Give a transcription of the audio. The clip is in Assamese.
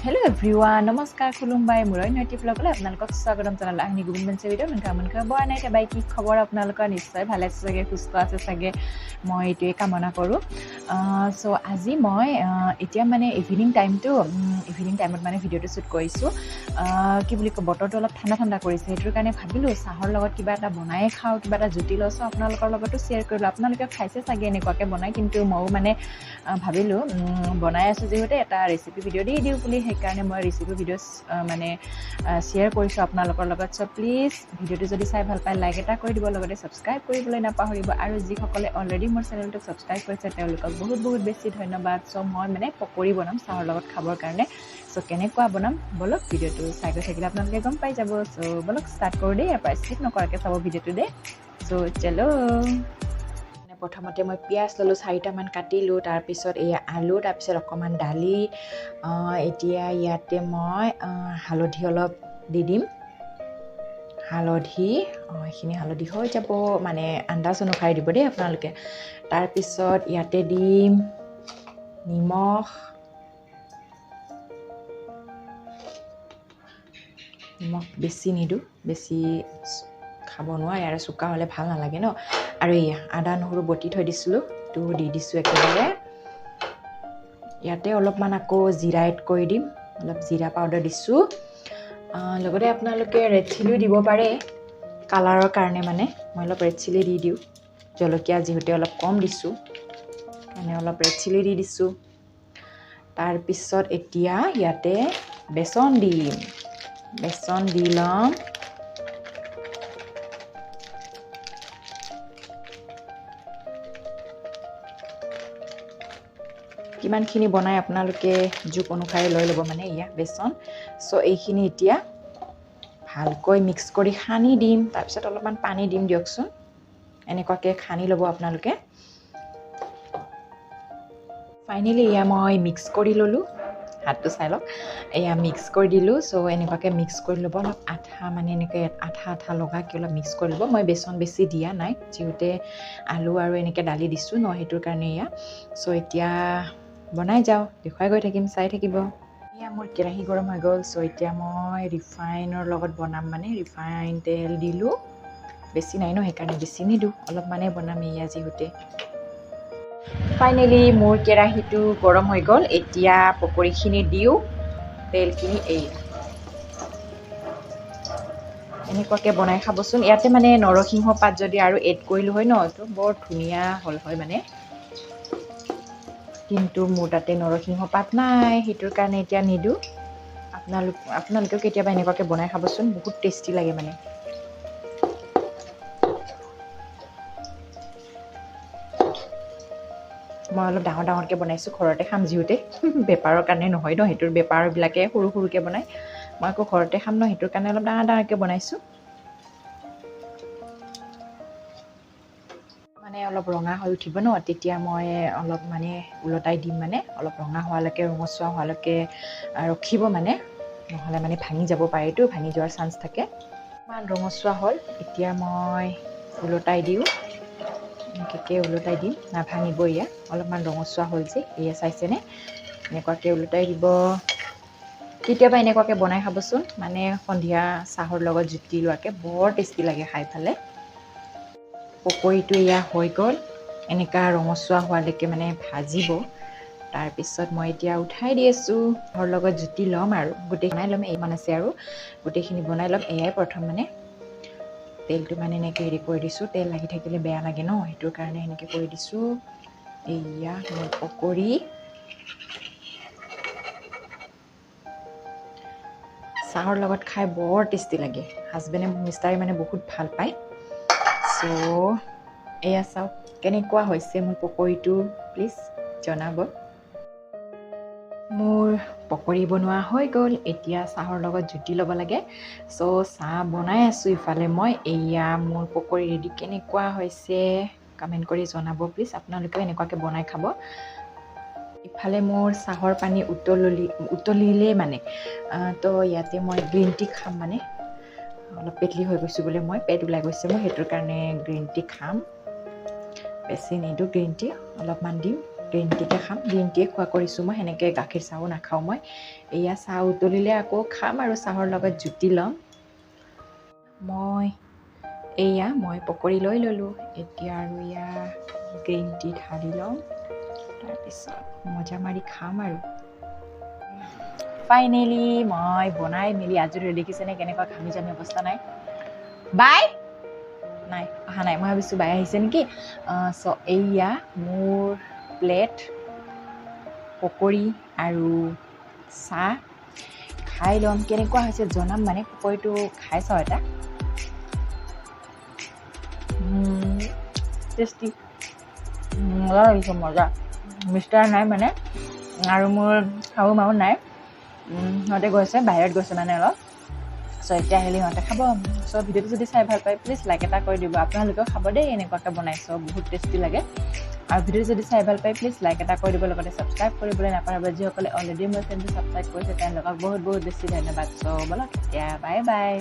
Hello everyone, namaskar khulumbai murai nati vlogale apnalok swagatam janalo ahni gubin bense video manka boa nai ta bai ki khobor apnalok nischay bhale ase sage susto ase sage moi etue kamona koru so aji moi etia mane evening time mane video to shoot koisu ki boli ko botor to olop thanda korise etur kane bhabilu sahor logot kiba eta bonai khao kiba eta juti loso apnalokor logoto share korilu apnaloke khaise sage ene kwake bonai kintu moi mane bhabilu bonai asu jehote eta recipe video di diu boli কাৰণে মই ৰেচিপি ভিডিওস মানে শেয়াৰ কৰিছো আপোনালোকৰ লগত সো প্লিজ ভিডিওটো যদি চাই ভাল পায় লাইক এটা কৰি দিব লগতে সাবস্ক্ৰাইব কৰিবলৈ নাপাহৰিব আৰু যি সকলে অলৰেডি মোৰ চেনেলটো সাবস্ক্ৰাইব কৰিছে তেওঁলোকক বহুত বেছি ধন্যবাদ সো মই মানে পকৰি বনাম চাহৰ লগত খাবৰ কাৰণে সো কেনেকুৱা বনাম বলক ভিডিওটো চাই গৈ থাকিলে আপোনালোকে গম পাই যাব সো বলক স্টার্ট কৰো দেই ইয়াৰ পৰা স্কিপ নকৰাকে চাব ভিডিওটো দে সো চলো প্ৰথমতে মই পিয়াজ ললো 4টা মান কাটিলো তাৰ পিছত এই আলু তাৰ পিছত অকমান ডালি এতিয়া ইয়াতে মই হালধি অলপ দি দিম হালধি এখিনি হালধি হৈ যাব মানে আন্দাজ অনুসাৰে দিব দেই আপোনালোকে তাৰ পিছত ইয়াতে দিম নিমখ বেছি নিদু বেছি খাব নোৱাৰে আৰু সুকা হলে ভাল নালাগে ন আৰু ইয়া আদা নহৰু বটি থৈ দিছিলো তো দি দিছো একেবাৰে ইয়াতে অলপ মান আকৌ জিৰা এড কৰি দিম অলপ জিৰা পাউডাৰ দিছো লগতে আপোনালোকে ৰেড চিলি দিব পাৰে কালাৰৰ কাৰণে মানে মই অলপ ৰেড চিলি দি দিও জলকীয়া যিহতে অলপ কম দিছো মানে অলপ ৰেড চিলি দি দিছো তাৰ পিছত এতিয়া ইয়াতে বেসন দিলাম কিমানখিনি বনাই আপোনালোকে জুপ অনুসাৰে লৈ লব মানে ইয়া বেসন সো এইখিনি এতিয়া ভালকৈ মিক্স কৰি খানি দিম তাৰ পিছত অলপমান পানী দিম দিয়কচোন এনেকুৱাকে খানি লব আপোনালোকে ফাইনালি ইয়া মই মিক্স কৰি ললো হাতটো চাই লওক এয়া মিক্স কৰি দিলো সো এনেকুৱাকে মিক্স কৰি লব অলপ আঠা মানে এনেকৈ আঠা লগা কি অলপ মিক্স কৰি লব মই বেসন বেছি দিয়া নাই যিহেতু আলু আৰু এনেকৈ ডালি দিছো ন হেতুৰ কাৰণে ইয়া সো এতিয়া বনাই যাও দেখুৱাই গৈ থাকিম চাই থাকিব ইয়া মোৰ কেৰাহী গৰম হৈ গল সো এতিয়া মই ৰিফাইনৰ লগত বনাম মানে ৰিফাইন তেল দিলো বেছি নাই ন হেকাৰণে বেছি নিদু অলপ মানে বনাম ইয়া যিহতে ফাইনালি মোৰ কেৰাহীটো গৰম হৈ গল এতিয়া পকৰিখিনি দিও তেলখিনি এই এনেকুৱাকে বনাই খাবচোন ইয়াতে মানে নৰসিংহ পাত যদি আৰু এড কৰিলো হয় ন তো বৰ ধুনিয়া হল হয় মানে কিন্তু মোৰ তাতে নৰসিংহ পাত নাই হেতুৰ কাৰণে এতিয়া নিদু আপোনালোকে কেতিয়াবা এনেকুৱাকে বনাই খাবচোন বহুত টেষ্টি লাগে মানে মই অলপ ডাঙৰকে বনাইছো ঘৰতে খাম জিউতে বেপাৰৰ কাৰণে নহয় ন হেতুৰ বেপাৰ বিলাকে সৰুকে বনাই মই আকৌ ঘৰতে খাম ন হেতুৰ কাৰণে অলপ ডাঙৰকে বনাইছো মানে অলপ ৰঙা হৈ উঠিব ন তেতিয়া মই অলপ মানে উলটাই দিম মানে অলপ ৰঙা হোৱালৈকে ৰঙচুৱা হোৱালৈকে ৰখিব মানে নহলে মানে ভাঙি যাব পাৰে তো ভাঙি যোৱাৰ চান্স থাকে মান ৰঙচুৱা হল এতিয়া মই উলটাই দিও এনেকৈ উলটাই দিম না ভাঙিব ইয়া অলপমান ৰঙচুৱা হল যে ইয়া চাইছেনে এনেকুৱাকে উলটাই দিব কেতিয়াবা এনেকুৱাকে বনাই খাবচোন মানে সন্ধিয়া চাহৰ লগত জুতি লোৱাকে বৰ টেষ্টি লাগে খাই ফালে পকৰিটো ইয়া হৈ গল এনেকা ৰঙচুৱা হোৱালৈকে মানে ভাজিব তাৰ পিছত মই এতিয়া উঠাই দি আছো ঘৰ লগত জুতি লম আৰু গোটেই বনাই লম এই মান আছে আৰু গোটেইখিনি বনাই লম এয়াই প্ৰথম মানে তেলটো মানে এনেকৈ হেৰি কৰি দিছো তেল লাগি থাকিলে বেয়া লাগে ন হেতুৰ কাৰণে এনেকৈ কৰি দিছো এয়া মোৰ পকৰি চাহৰ লগত খাই বৰ টেষ্টি লাগে হাজবেণ্ডে মিষ্টাৰে মানে বহুত ভাল পায় সো এয়া চাওক কেনেকুৱা হৈছে মোৰ পকৰিটো প্লিজ জনাব মোৰ পকৰি বনোৱা হৈ গল এতিয়া চাহৰ লগত জুতি ল'ব লাগে সো চাহ বনাই আছো ইফালে মই এয়া মোৰ পকৰি ৰেডি কেনেকুৱা হৈছে কমেন্ট কৰি জনাব প্লিজ আপোনালোকে এনেকুৱাকে বনাই খাব ইফালে মোৰ চাহৰ পানী উতলিলে মানে তো ইয়াতে মই গ্ৰীণ টি খাম মানে অলপ পেটলি হৈ গৈছো বলে মই পেট ওলাই গৈছে মই হেতুৰ কাৰণে গ্ৰীণ টি খাম বেছি নিদু গ্ৰীণ টি অলপমান দিম গ্ৰীণ টিকে খাম গ্ৰীণ টিয়ে খোৱা কৰিছোঁ মই সেনেকৈ গাখীৰ চাহো নাখাওঁ মই এয়া চাহ উতলিলে আকৌ খাম আৰু চাহৰ লগত জুতি ল'ম মই পকৰি লৈ ল'লোঁ এতিয়া আৰু এয়া গ্ৰীণ টি ঢালি ল'ম তাৰপিছত মজা মাৰি খাম আৰু ফাইনেলি মই বনাই মেলি আজৰি দেখিছেনে কেনেকুৱা ঘামি জামি অৱস্থা নাই বাই নাই অহা নাই মই ভাবিছোঁ বাই আহিছে নেকি চ' এয়া মোৰ প্লেট পকৰি আৰু চাহ খাই ল'ম কেনেকুৱা হৈছে জনাম মানে পকৰিটো খাই চাওঁ এটা টেষ্টি মজা লাগিছে মজা মিষ্টাৰ নাই মানে আৰু মোৰ শাহু মাও নাই সিহঁতে গৈছে বাহিৰত গৈছে মানে অলপ চ' এতিয়া আহিলে সিহঁতে খাব চ' ভিডিঅ'টো যদি চাই ভাল পায় প্লিজ লাইক এটা কৰি দিব আপোনালোকেও খাব দেই এনেকুৱাকৈ বনাইছোঁ বহুত টেষ্টি লাগে আৰু ভিডিঅ'টো যদি চাই ভাল পায় প্লিজ লাইক এটা কৰি দিব লগতে ছাবস্ক্ৰাইব কৰিবলৈ নাপাহৰিব যিসকলে অলৰেডি মোৰ চেনেলটো ছাবস্ক্ৰাইব কৰিছে তেওঁলোকক বহুত বহুত বেছি ধন্যবাদ চ' বলক এতিয়া বাই বাই